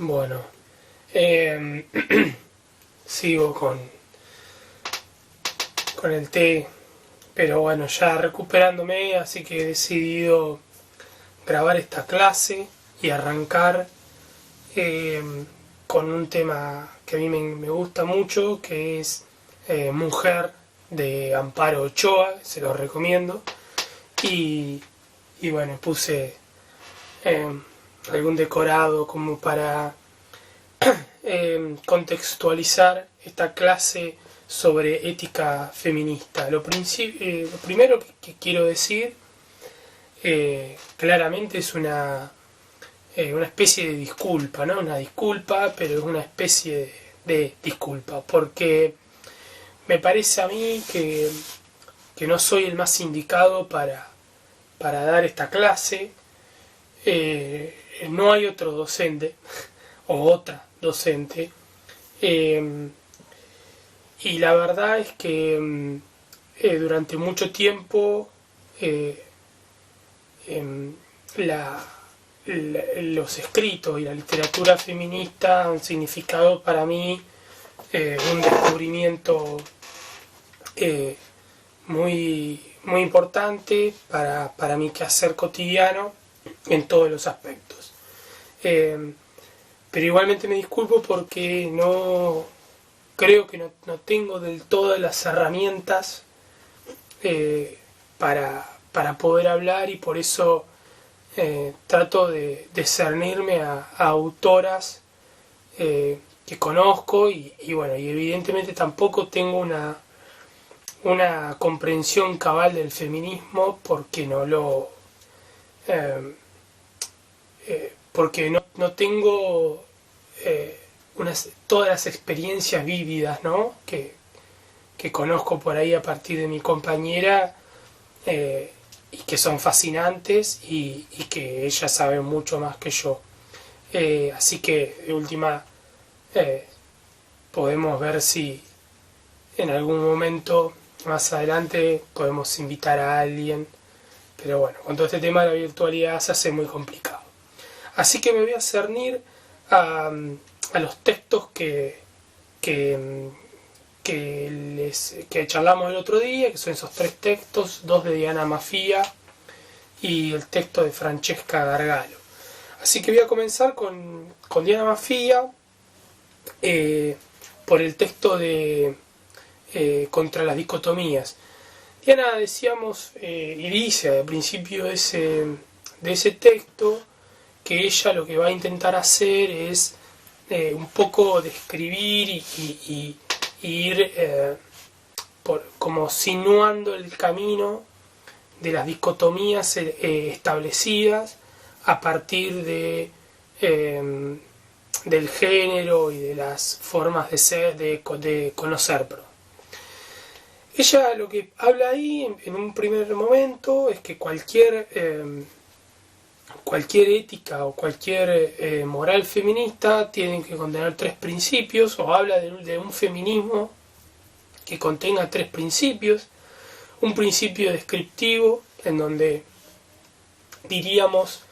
Bueno, eh, sigo con el té, pero bueno, ya recuperándome, así que he decidido grabar esta clase y arrancar eh, con un tema que a mí me gusta mucho, que es Mujer, de Amparo Ochoa, se lo recomiendo. Y, y bueno, puse eh, algún decorado como para contextualizar esta clase sobre ética feminista. Lo primero que quiero decir claramente es una especie de disculpa, ¿no? Una disculpa, pero es una especie de disculpa, porque me parece a mí que no soy el más indicado para dar esta clase. No hay otro docente o otra docente, y la verdad es que durante mucho tiempo eh, em, los escritos y la literatura feminista han significado para mí un descubrimiento eh, muy importante para mi quehacer cotidiano en todos los aspectos. Pero igualmente me disculpo porque no creo que no tengo del todo las herramientas para poder hablar, y por eso trato de discernirme a autoras que conozco, y bueno, y evidentemente tampoco tengo una comprensión cabal del feminismo, porque eh, porque no tengo todas las experiencias vívidas, ¿no? que conozco por ahí a partir de mi compañera, y que son fascinantes, y que ella sabe mucho más que yo. Así que de última podemos ver si en algún momento más adelante podemos invitar a alguien, pero bueno, con todo este tema de la virtualidad se hace muy complicado. Así que me voy a cernir a los textos que charlamos el otro día, que son esos 3 textos, 2 de Diana Mafia y el texto de Francesca Gargalo. Así que voy a comenzar con Diana Mafia, por el texto de Contra las dicotomías. Diana, decíamos, y dice al principio de ese texto, que ella lo que va a intentar hacer es un poco describir y ir como sinuando el camino de las dicotomías establecidas a partir del género y de las formas de ser, de conocer. Ella lo que habla ahí en un primer momento es que cualquier ética o cualquier moral feminista tiene que contener 3 principios, o habla de un feminismo que contenga 3 principios. Un principio descriptivo, en donde diríamos,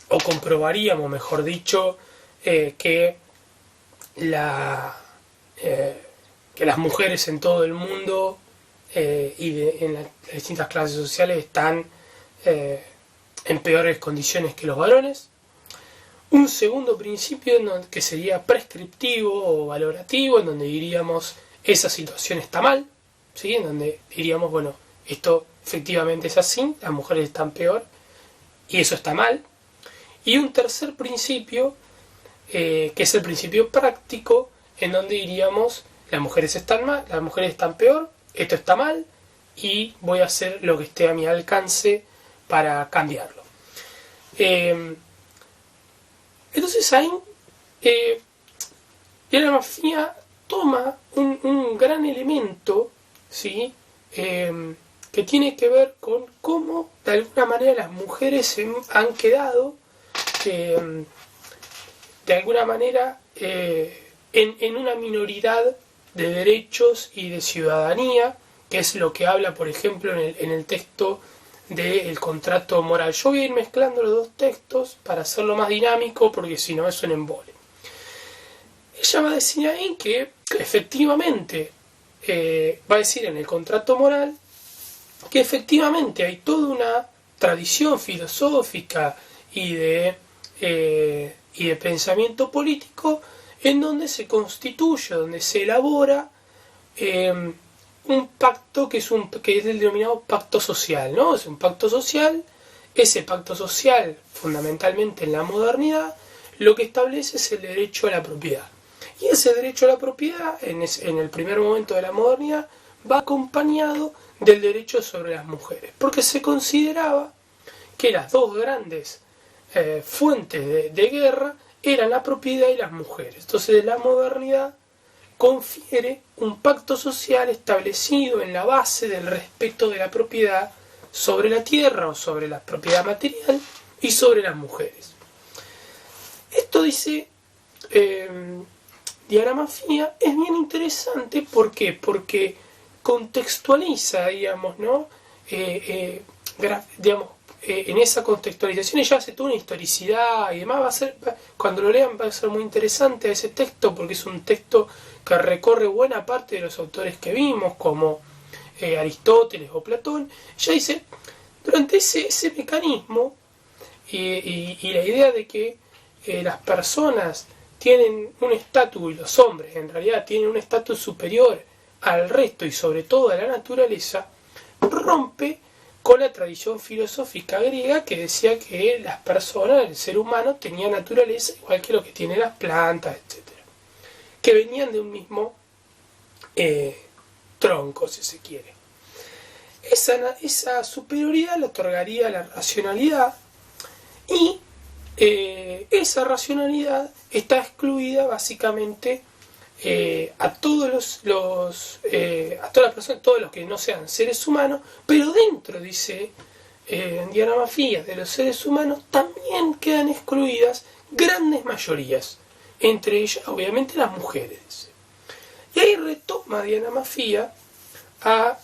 o comprobaríamos, mejor dicho, que las mujeres en todo el mundo en las distintas clases sociales están en peores condiciones que los varones. Un segundo principio que sería prescriptivo o valorativo, en donde diríamos esa situación está mal, ¿sí? En donde diríamos, bueno, esto efectivamente es así, las mujeres están peor y eso está mal. Y un tercer principio, que es el principio práctico, en donde diríamos las mujeres están mal, las mujeres están peor, esto está mal y voy a hacer lo que esté a mi alcance para cambiarlo. Entonces ahí Diana Mafia toma un gran elemento, ¿sí? Que tiene que ver con cómo de alguna manera las mujeres han quedado de alguna manera en una minoridad de derechos y de ciudadanía, que es lo que habla, por ejemplo, en el texto del contrato moral. Yo voy a ir mezclando los dos textos para hacerlo más dinámico, porque si no es un embole. Ella va a decir ahí que efectivamente, va a decir en el contrato moral, que efectivamente hay toda una tradición filosófica y de pensamiento político en donde se constituye, donde se elabora un pacto que es el denominado pacto social, ¿no? Es un pacto social. Ese pacto social, fundamentalmente en la modernidad, lo que establece es el derecho a la propiedad. Y ese derecho a la propiedad, en el primer momento de la modernidad, va acompañado del derecho sobre las mujeres, porque se consideraba que las dos grandes fuentes de guerra eran la propiedad y las mujeres. Entonces la modernidad confiere un pacto social establecido en la base del respeto de la propiedad sobre la tierra o sobre la propiedad material y sobre las mujeres. Esto dice Diana Maffia, es bien interesante. ¿Por qué? Porque contextualiza, digamos, ¿no? En esa contextualización ella hace toda una historicidad y demás. Cuando lo lean va a ser muy interesante ese texto, porque es un texto que recorre buena parte de los autores que vimos, como Aristóteles o Platón. Ella dice, durante ese mecanismo y la idea de que las personas tienen un estatus, y los hombres en realidad tienen un estatus superior al resto y sobre todo a la naturaleza, rompe con la tradición filosófica griega que decía que las personas, el ser humano, tenía naturaleza igual que lo que tienen las plantas, etc. Que venían de un mismo tronco, si se quiere. Esa superioridad le otorgaría la racionalidad, y esa racionalidad está excluida básicamente a todas las personas, todos los que no sean seres humanos, pero dentro, dice Diana Maffia, de los seres humanos también quedan excluidas grandes mayorías, entre ellas obviamente las mujeres. Y ahí retoma Diana Maffia a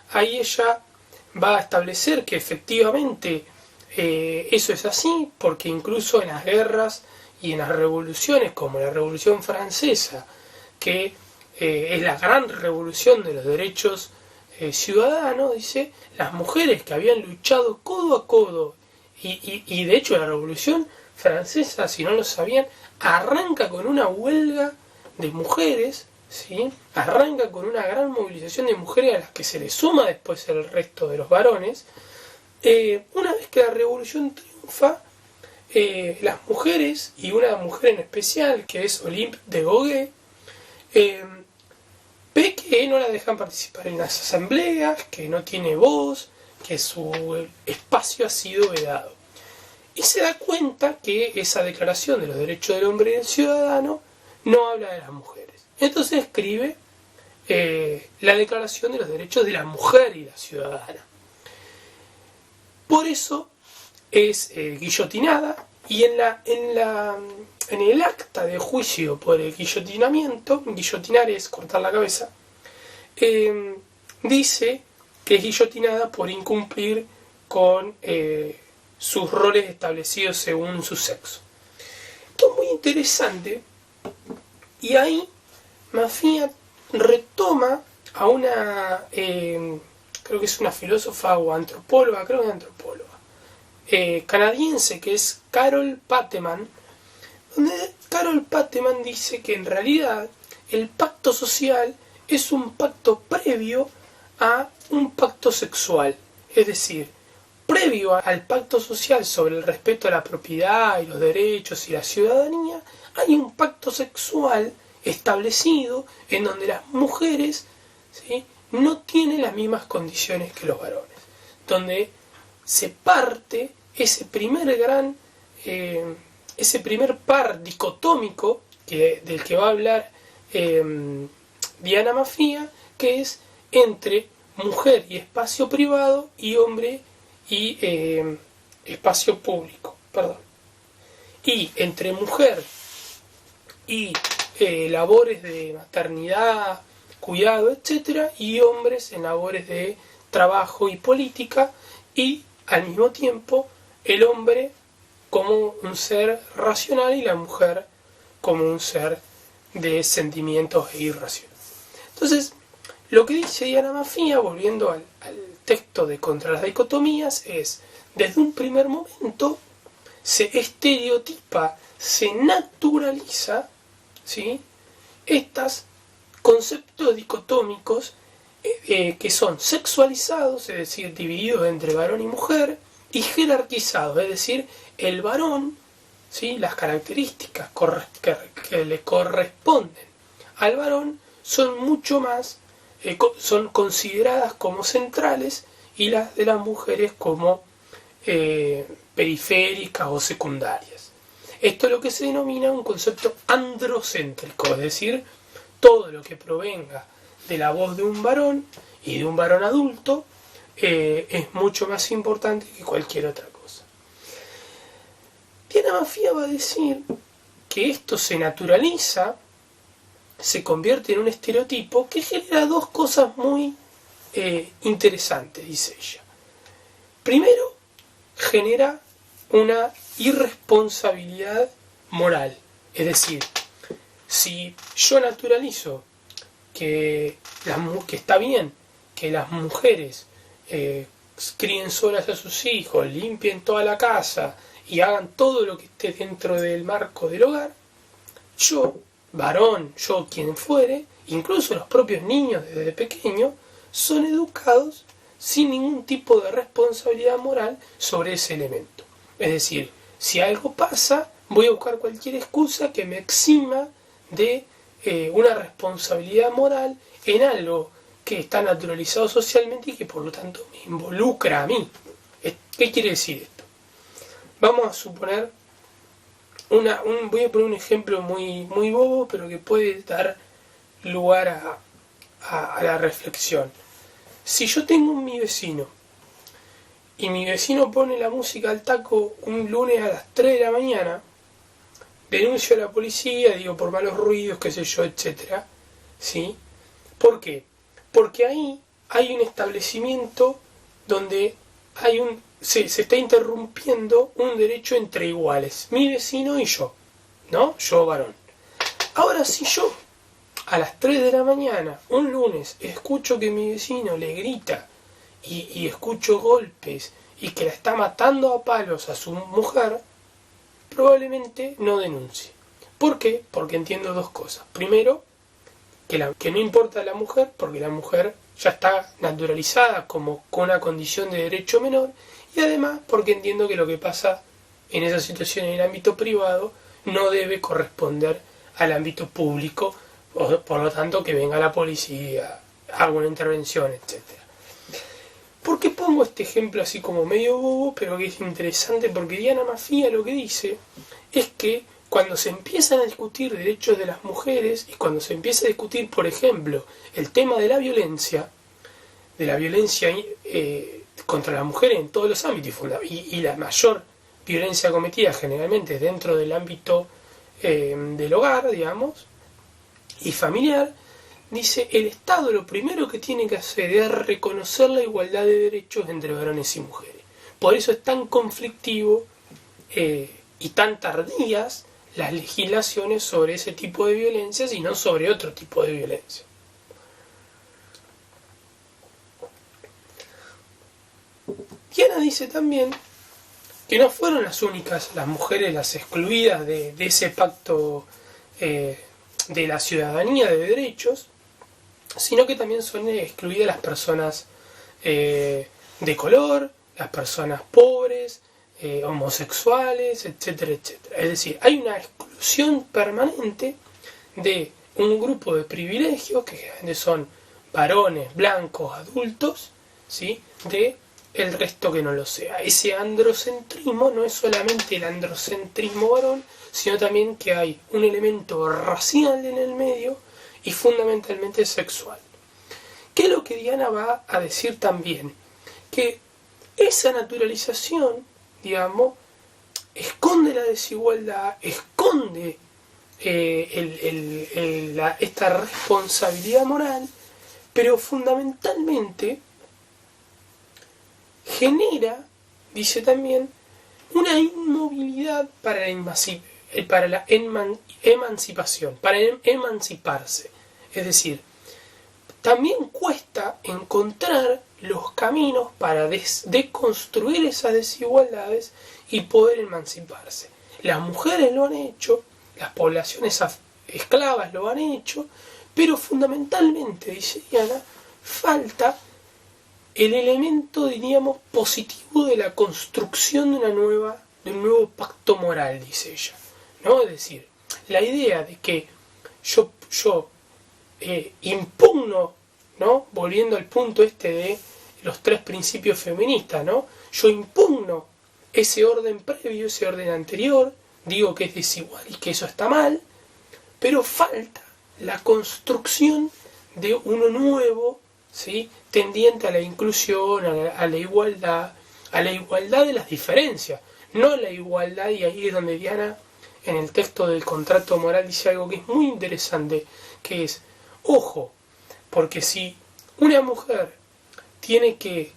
ahí ella va a establecer que efectivamente eso es así, porque incluso en las guerras y en las revoluciones, como la Revolución Francesa, que es la gran revolución de los derechos ciudadanos, dice, las mujeres que habían luchado codo a codo, y de hecho la Revolución Francesa, si no lo sabían, arranca con una huelga de mujeres, ¿sí? Arranca con una gran movilización de mujeres a las que se le suma después el resto de los varones. Una vez que la revolución triunfa, las mujeres, y una mujer en especial, que es Olympe de Gauguin, ve que no la dejan participar en las asambleas, que no tiene voz, que su espacio ha sido vedado. Y se da cuenta que esa declaración de los derechos del hombre y del ciudadano no habla de las mujeres. Entonces escribe la declaración de los derechos de la mujer y la ciudadana. Por eso es guillotinada, y en el acta de juicio por el guillotinamiento, guillotinar es cortar la cabeza, dice que es guillotinada por incumplir con sus roles establecidos según su sexo. Esto es muy interesante, y ahí Maffia retoma a una, creo que es una filósofa o antropóloga, creo que es antropóloga, canadiense, que es Carol Pateman, donde Carol Pateman dice que en realidad el pacto social es un pacto previo a un pacto sexual, es decir, previo al pacto social sobre el respeto a la propiedad y los derechos y la ciudadanía, hay un pacto sexual establecido en donde las mujeres, ¿sí?, no tienen las mismas condiciones que los varones, donde se parte ese primer par dicotómico del que va a hablar Diana Maffia, que es entre mujer y espacio privado y hombre y espacio público, y entre mujer y labores de maternidad cuidado, etcétera, y hombres en labores de trabajo y política, y al mismo tiempo el hombre como un ser racional y la mujer como un ser de sentimientos e irracional. Entonces, lo que dice Diana Maffia, volviendo al texto de Contra las dicotomías, es, desde un primer momento, se estereotipa, se naturaliza, ¿sí?, estos conceptos dicotómicos que son sexualizados, es decir, divididos entre varón y mujer, y jerarquizados, es decir, el varón, ¿sí?, las características que le corresponden al varón son mucho más, son consideradas como centrales, y las de las mujeres como periféricas o secundarias. Esto es lo que se denomina un concepto androcéntrico, es decir, todo lo que provenga de la voz de un varón y de un varón adulto es mucho más importante que cualquier otra cosa. Diana Maffia va a decir que esto se naturaliza, se convierte en un estereotipo que genera dos cosas muy interesantes, dice ella. Primero, genera una irresponsabilidad moral. Es decir, si yo naturalizo que está bien que las mujeres críen solas a sus hijos, limpien toda la casa y hagan todo lo que esté dentro del marco del hogar, yo, varón, yo quien fuere, incluso los propios niños desde pequeños, son educados sin ningún tipo de responsabilidad moral sobre ese elemento. Es decir, si algo pasa, voy a buscar cualquier excusa que me exima de una responsabilidad moral en algo que está naturalizado socialmente y que por lo tanto me involucra a mí. ¿Qué quiere decir esto? Vamos a suponer, voy a poner un ejemplo muy, muy bobo, pero que puede dar lugar a la reflexión. Si yo tengo mi vecino y mi vecino pone la música al taco un lunes a las 3 de la mañana, denuncio a la policía, digo, por malos ruidos, qué sé yo, etcétera, ¿sí? ¿Por qué? Porque ahí hay un establecimiento donde se está interrumpiendo un derecho entre iguales, mi vecino y yo, ¿no? Yo, varón. Ahora, si yo a las 3 de la mañana, un lunes, escucho que mi vecino le grita y escucho golpes y que la está matando a palos a su mujer, probablemente no denuncie. ¿Por qué? Porque entiendo dos cosas. Primero, que no importa a la mujer, porque la mujer ya está naturalizada como con una condición de derecho menor, y además porque entiendo que lo que pasa en esa situación en el ámbito privado no debe corresponder al ámbito público, por lo tanto que venga la policía, haga una intervención, etc. ¿Por qué pongo este ejemplo así como medio bobo, pero que es interesante? Porque Diana Maffia lo que dice es que cuando se empiezan a discutir derechos de las mujeres y cuando se empieza a discutir, por ejemplo, el tema de la violencia contra las mujeres en todos los ámbitos y la mayor violencia cometida generalmente dentro del ámbito del hogar, digamos, y familiar, dice, el Estado lo primero que tiene que hacer es reconocer la igualdad de derechos entre varones y mujeres. Por eso es tan conflictivo y tan tardías las legislaciones sobre ese tipo de violencias y no sobre otro tipo de violencia. Diana dice también que no fueron las únicas, las mujeres, las excluidas de ese pacto de la ciudadanía de derechos, sino que también son excluidas las personas de color, las personas pobres, homosexuales, etcétera, etcétera. Es decir, hay una exclusión permanente de un grupo de privilegios, que generalmente son varones, blancos, adultos, ¿sí?, de el resto que no lo sea. Ese androcentrismo no es solamente el androcentrismo varón, sino también que hay un elemento racial en el medio y fundamentalmente sexual. ¿Qué es lo que Diana va a decir también? Que esa naturalización, digamos, esconde la desigualdad, esconde esta responsabilidad moral, pero fundamentalmente genera, dice también, una inmovilidad para la emancipación, para emanciparse. Es decir, también cuesta encontrar los caminos para deconstruir esas desigualdades y poder emanciparse. Las mujeres lo han hecho, las poblaciones esclavas lo han hecho, pero fundamentalmente, dice Diana, falta el elemento, diríamos, positivo de la construcción de un nuevo pacto moral, dice ella, ¿no? Es decir, la idea de que yo impugno, ¿no? Volviendo al punto de los 3 principios feministas, ¿no? Yo impugno ese orden previo, ese orden anterior, digo que es desigual y que eso está mal, pero falta la construcción de uno nuevo, ¿sí? Tendiente a la inclusión, a la igualdad de las diferencias, no la igualdad, y ahí es donde Diana, en el texto del contrato moral, dice algo que es muy interesante, que es, ojo, porque si una mujer tiene que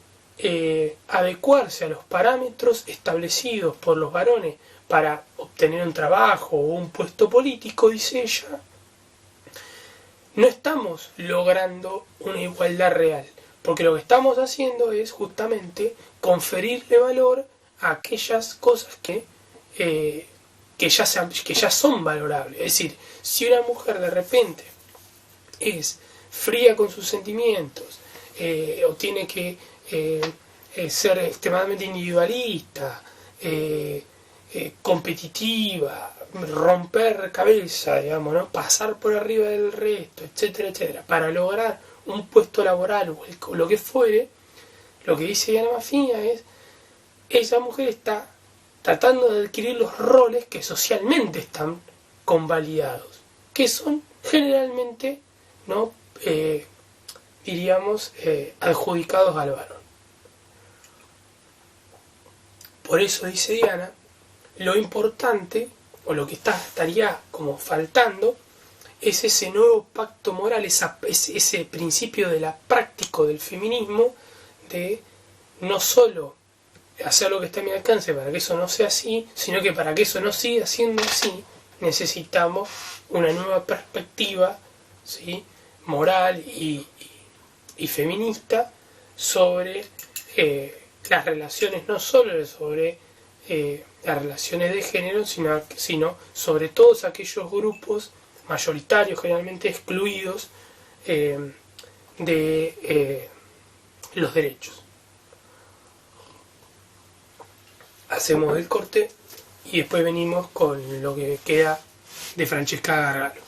adecuarse a los parámetros establecidos por los varones para obtener un trabajo o un puesto político, dice ella, no estamos logrando una igualdad real, porque lo que estamos haciendo es justamente conferirle valor a aquellas cosas que ya son valorables. Es decir, si una mujer de repente es fría con sus sentimientos, o tiene que ser extremadamente individualista, competitiva, romper cabeza, digamos, ¿no? Pasar por arriba del resto, etcétera, etcétera, para lograr un puesto laboral o lo que fuere, lo que dice Diana Maffia es, esa mujer está tratando de adquirir los roles que socialmente están convalidados, que son generalmente, ¿no? Diríamos, adjudicados al varón. Por eso, dice Diana, lo importante, o lo que estaría como faltando, es ese nuevo pacto moral, ese principio de la práctica del feminismo, de no solo hacer lo que está a mi alcance para que eso no sea así, sino que para que eso no siga siendo así, necesitamos una nueva perspectiva, ¿sí? Moral y feminista sobre las relaciones, no solo sobre las relaciones de género, sino sobre todos aquellos grupos mayoritarios, generalmente excluidos de los derechos. Hacemos el corte y después venimos con lo que queda de Francesca Gargalo.